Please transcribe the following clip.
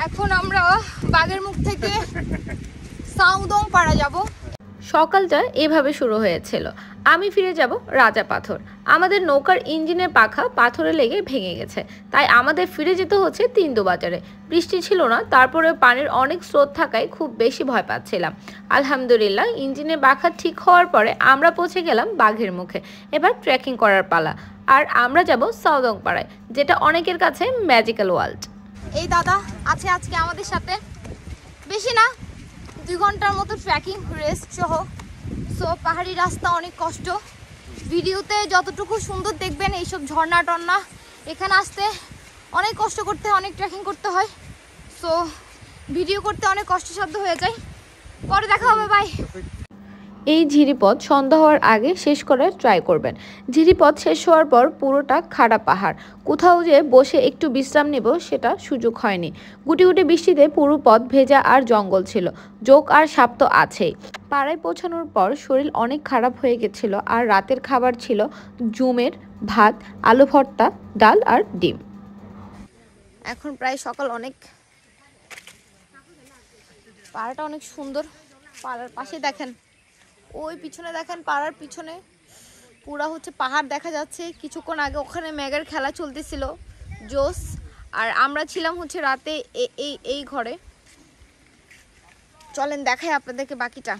এখন আমরা বাগের মুখ থেকে সাউদং পাড়া যাব। সকালটা এভাবে শুরু হয়েছিল। আমি ফিরে যাব রাজা পাথর। আমাদের নৌকার ইঞ্জিনের পাখা পাথরে লেগে ভেঙে গেছে, তাই আমাদের ফিরে যেতে হচ্ছে তিন্দু বাজারে। বৃষ্টি ছিল না, তারপরে পানির অনেক স্রোত থাকায় খুব বেশি ভয় পাচ্ছিলাম। আলহামদুলিল্লাহ ইঞ্জিনের পাখা ঠিক হওয়ার পরে আমরা পৌঁছে গেলাম বাঘের মুখে। এবার ট্রেকিং করার পালা। আর আমরা যাব সাউদং পাড়ায়, যেটা অনেকের কাছে ম্যাজিক্যাল ওয়ার্ল্ড। এই দাদা আছে আজকে আমাদের সাথে, বেশি না 2 ঘন্টার মতো ট্রেকিং রেস্ট সহ। সো পাহাড়ি রাস্তা অনেক কষ্ট, ভিডিওতে যতটুকু সুন্দর দেখবেন এইসব ঝর্ণা টর্ণা, এখানে আসতে অনেক কষ্ট করতে হয়, অনেক ট্রেকিং করতে হয়। সো ভিডিও করতে অনেক কষ্টসাধ্য হয়ে যায়। পরে দেখা হবে, বাই। এই ঝিরিপথ সন্ধ্যা হওয়ার আগে শেষ করার ট্রাই করবেন। ঝিরিপথ শেষ হওয়ার পর পুরোটা খাড়া পাহাড়, কোথাও যে বসে একটু বিশ্রাম নেব সেটা সুযোগ হয়নি। গুটি গুটি বৃষ্টিতে পুরো পথ ভেজা আর জঙ্গল ছিল, জোক আর সাপ তো আছেই। পাড়ায় পৌঁছানোর পর শরীর অনেক খারাপ হয়ে গেছিল, আর রাতের খাবার ছিল জুমের ভাত, আলু ভর্তা, ডাল আর ডিম। এখন প্রায় সকাল, অনেক পাহাড়টা অনেক সুন্দর। পাহাড়ের পাশে দেখেন, ওই পিছনে দেখেন, পাহাড়ের পিছনে পুরা হচ্ছে পাহাড় দেখা যাচ্ছে। কিছুক্ষণ আগে ওখানে মেঘের খেলা চলতেছিল, জোস। আর আমরা ছিলাম হচ্ছে রাতে এই ঘরে। চলেন দেখাই আপনাদেরকে বাকিটা।